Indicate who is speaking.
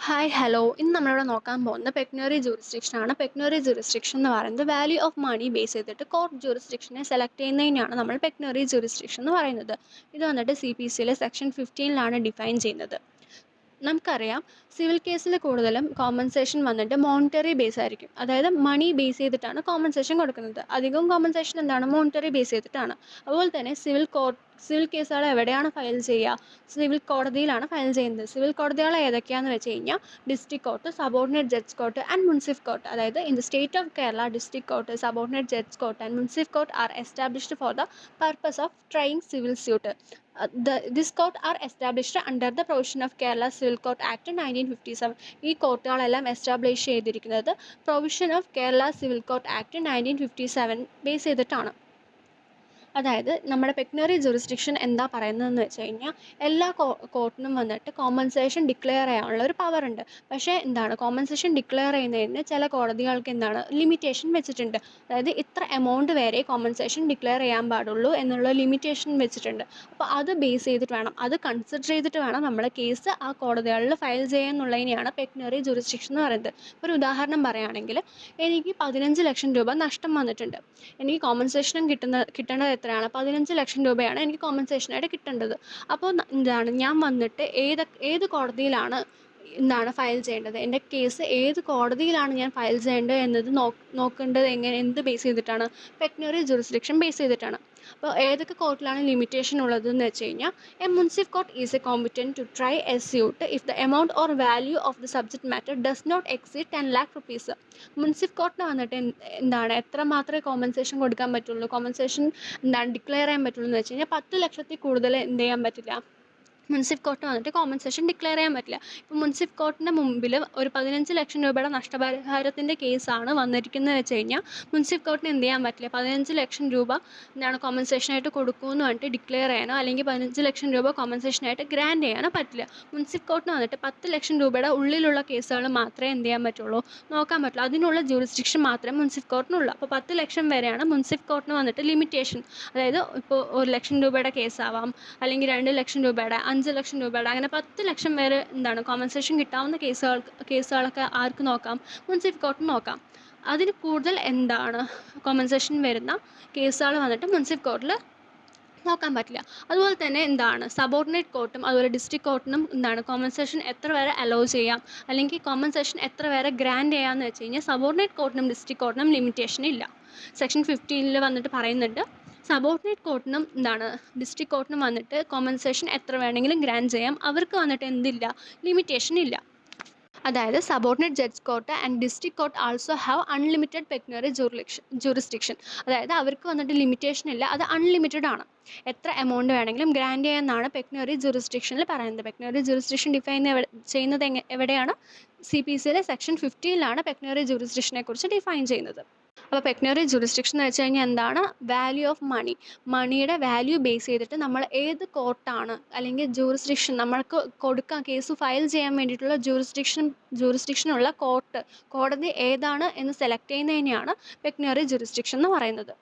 Speaker 1: Hi hello ഇന്ന് നമ്മളിവിടെ നോക്കാൻ പോകുന്നത് പെക്യുണറി ജൂറിസ്ഡിക്ഷൻ ആണ്. പെക്യുണറി ജൂറിസ്ഡിക്ഷൻ എന്ന് പറയുന്നത് വാല്യൂ ഓഫ് മണി ബേസ് ചെയ്തിട്ട് കോർട്ട് ജൂറിസ്ഡിക്ഷനെ സെലക്ട് ചെയ്യുന്നതിനാണ് നമ്മൾ പെക്യുണറി ജൂറിസ്ഡിക്ഷൻ എന്ന് പറയുന്നത്. ഇത് വന്നിട്ട് CPC സെക്ഷൻ 15 ഡിഫൈൻ ചെയ്യുന്നത്. നമുക്കറിയാം, സിവിൽ കേസിൽ കൂടുതലും കോമ്പൻസേഷൻ വന്നിട്ട് മോണിറ്ററി ബേസ് ആയിരിക്കും. അതായത് മണി ബേസ് ചെയ്തിട്ടാണ് കോമ്പൻസേഷൻ കൊടുക്കുന്നത്. അധികവും കോമ്പൻസേഷൻ എന്താണ്, മോണിറ്ററി ബേസ് ചെയ്തിട്ടാണ്. അതുപോലെ തന്നെ സിവിൽ കേസുകൾ എവിടെയാണ് ഫയൽ ചെയ്യുക? സിവിൽ കോടതിയിലാണ് ഫയൽ ചെയ്യുന്നത്. സിവിൽ കോടതികൾ ഏതൊക്കെയാണെന്ന് വെച്ച് കഴിഞ്ഞാൽ district court, subordinate judge court and munsif court. അതായത് in the state of Kerala, district court, subordinate judge court and munsif court are established for the purpose of trying civil suit. This court are established under the provision of Kerala Civil Court Act 1957. ഈ കോർട്ടുകളെല്ലാം establish ചെയ്തിരിക്കുന്നത് provision of Kerala civil court act 1957 base ചെയ്തിട്ടാണ്. അതായത് നമ്മുടെ പെക്യുണറി jurisdiction എന്താ പറയുന്നതെന്ന് വെച്ച് കഴിഞ്ഞാൽ എല്ലാ കോർട്ടിനും വന്നിട്ട് കോമ്പൻസേഷൻ ഡിക്ലെയർ ചെയ്യാനുള്ള ഒരു പവർ ഉണ്ട്. പക്ഷേ എന്താണ്, കോമ്പൻസേഷൻ ഡിക്ലെയർ ചെയ്യുന്നതിന് ചില കോടതികൾക്ക് എന്താണ് ലിമിറ്റേഷൻ വെച്ചിട്ടുണ്ട്. അതായത് ഇത്ര എമൗണ്ട് വരെ കോമ്പൻസേഷൻ ഡിക്ലെയർ ചെയ്യാൻ പാടുള്ളൂ എന്നുള്ള ലിമിറ്റേഷൻ വെച്ചിട്ടുണ്ട്. അപ്പോൾ അത് ബേസ് ചെയ്തിട്ട് വേണം, അത് കൺസിഡർ ചെയ്തിട്ട് വേണം നമ്മൾ കേസ് ആ കോടതികളിൽ ഫയൽ ചെയ്യാന്നുള്ളതിനെയാണ് പെക്യുണറി ജൂറിസ്ഡിക്ഷൻ എന്ന് പറയുന്നത്. ഒരു ഉദാഹരണം പറയുകയാണെങ്കിൽ, എനിക്ക് 15 ലക്ഷം രൂപ നഷ്ടം വന്നിട്ടുണ്ട്. എനിക്ക് കോമ്പൻസേഷനും കിട്ടേണ്ടത് എത്രയാണ്? 15 ലക്ഷം രൂപയാണ് എനിക്ക് കോമ്പൻസേഷനായിട്ട് കിട്ടേണ്ടത്. അപ്പോൾ എന്താണ്, ഞാൻ വന്നിട്ട് ഏത് കോടതിയിലാണ് ഫയൽ ചെയ്യേണ്ടത്, എൻ്റെ കേസ് ഏത് കോടതിയിലാണ് ഞാൻ ഫയൽ ചെയ്യേണ്ടത് എന്നത് നോക്കേണ്ടത് എന്ത് ബേസ് ചെയ്തിട്ടാണ്? പെക്യുണറി ജൂറിസ്ഡിക്ഷൻ ബേസ് ചെയ്തിട്ടാണ്. അപ്പോൾ ഏതൊക്കെ കോർട്ടിലാണ് ലിമിറ്റേഷൻ ഉള്ളതെന്ന് വെച്ച് കഴിഞ്ഞാൽ, a munsif court is a competent to try a suit if the amount or value of the subject matter does not exceed 10 lakh rupees. Munsif കോർട്ടിന് വന്നിട്ട് എത്ര മാത്രമേ കോമ്പൻസേഷൻ കൊടുക്കാൻ പറ്റുള്ളൂ, കോമ്പൻസേഷൻ ഡിക്ലെയർ ചെയ്യാൻ പറ്റുള്ളൂ എന്ന് വെച്ച് കഴിഞ്ഞാൽ 10 ലക്ഷത്തിൽ കൂടുതൽ എന്ത് ചെയ്യാൻ പറ്റില്ല, മുൻസിഫ് കോർട്ട് വന്നിട്ട് കോമ്പൻസേഷൻ ഡിക്ലെയർ ചെയ്യാൻ പറ്റില്ല. ഇപ്പോൾ മുൻസിഫ് കോർട്ടിൻ്റെ മുമ്പിൽ ഒരു 15 ലക്ഷം രൂപയുടെ നഷ്ടപരിഹാരത്തിൻ്റെ കേസാണ് വന്നിരിക്കുന്നത് വെച്ച് കഴിഞ്ഞാൽ മുൻസിഫ് കോർട്ടിന് എന്ത് ചെയ്യാൻ പറ്റില്ല, 15 ലക്ഷം രൂപ കോമ്പൻസേഷനായിട്ട് കൊടുക്കുമെന്ന് പറഞ്ഞിട്ട് ഡിക്ലെയർ ചെയ്യാനോ അല്ലെങ്കിൽ 15 ലക്ഷം രൂപ കോമ്പൻസേഷനായിട്ട് ഗ്രാൻഡ് ചെയ്യാനോ പറ്റില്ല. മുൻസിഫ് കോർട്ടിന് വന്നിട്ട് 10 ലക്ഷം രൂപയുടെ ഉള്ളിലുള്ള കേസുകൾ മാത്രമേ എന്ത് ചെയ്യാൻ പറ്റുള്ളൂ, നോക്കാൻ പറ്റുള്ളൂ. അതിനുള്ള ജൂറിസ്ഡിക്ഷൻ മാത്രമേ മുൻസിഫ് കോർട്ടിനുള്ളൂ. അപ്പോൾ 10 ലക്ഷം വരെയാണ് മുൻസിഫ് കോർട്ടിന് വന്നിട്ട് ലിമിറ്റേഷൻ. അതായത് ഇപ്പോൾ 1 ലക്ഷം രൂപയുടെ കേസാവാം, അല്ലെങ്കിൽ 2 ലക്ഷം രൂപയുടെ, 5 ലക്ഷം രൂപയുടെ, അങ്ങനെ 10 ലക്ഷം വരെ കോമ്പൻസേഷൻ കിട്ടാവുന്ന കേസുകളൊക്കെ ആർക്ക് നോക്കാം, മുൻസിഫ് കോർട്ടിന് നോക്കാം. അതിന് കൂടുതൽ കോമ്പൻസേഷൻ വരുന്ന കേസുകൾ വന്നിട്ട് മുൻസിഫ് കോർട്ടിൽ നോക്കാൻ പറ്റില്ല. അതുപോലെ തന്നെ സബോർഡിനേറ്റ് കോർട്ടും അതുപോലെ ഡിസ്ട്രിക്ട് കോർട്ടിനും കോമ്പൻസേഷൻ എത്ര വരെ അലോ ചെയ്യാം, അല്ലെങ്കിൽ കോമ്പൻസേഷൻ എത്ര വരെ ഗ്രാൻഡ് ചെയ്യാമെന്ന് വെച്ച് കഴിഞ്ഞാൽ സബോർഡിനേറ്റ് കോർട്ടിനും ഡിസ്ട്രിക്ട് കോർട്ടിനും ലിമിറ്റേഷൻ ഇല്ല. സെക്ഷൻ 15 വന്നിട്ട് പറയുന്നുണ്ട്, സബോർഡിനേറ്റ് കോർട്ടിനും ഡിസ്ട്രിക്ട് കോർട്ടിനും വന്നിട്ട് കോമ്പൻസേഷൻ എത്ര വേണമെങ്കിലും ഗ്രാൻഡ് ചെയ്യാം. അവർക്ക് വന്നിട്ട് എന്തില്ല, ലിമിറ്റേഷൻ ഇല്ല. അതായത് subordinate judge court and district court also have unlimited pecuniary jurisdiction. അതായത് അവർക്ക് വന്നിട്ട് ലിമിറ്റേഷൻ ഇല്ല, അത് അൺലിമിറ്റഡ് ആണ്. എത്ര എമൗണ്ട് വേണമെങ്കിലും ഗ്രാൻഡ് ചെയ്യാമെന്നാണ് പെക്യുണറി ജൂറിസ്ഡിക്ഷനിൽ പറയുന്നത്. പെക്യുണറി ജൂറിസ്ഡിക്ഷൻ ഡിഫൈൻ ചെയ്യുന്നത് എവിടെയാണ്? CPC സെക്ഷൻ 15 പെക്യുണറി ജൂറിസ്ഡിക്ഷനെ കുറിച്ച് ഡിഫൈൻ ചെയ്യുന്നത്. അപ്പോൾ പെക്യുണറി ജൂറിസ്ഡിക്ഷൻ എന്ന് വെച്ച് കഴിഞ്ഞാൽ എന്താണ്? വാല്യൂ ഓഫ് മണിയുടെ വാല്യൂ ബേസ് ചെയ്തിട്ട് നമ്മൾ ഏത് കോർട്ടാണ് അല്ലെങ്കിൽ ജൂറിസ്ഡിക്ഷൻ നമ്മൾക്ക് കേസ് ഫയൽ ചെയ്യാൻ വേണ്ടിയിട്ടുള്ള ജൂറിസ്ഡിക്ഷനുള്ള കോടതി ഏതാണ് എന്ന് സെലക്ട് ചെയ്യുന്നതിനെയാണ് പെക്യുണറി ജൂറിസ്ഡിക്ഷൻ എന്ന് പറയുന്നത്.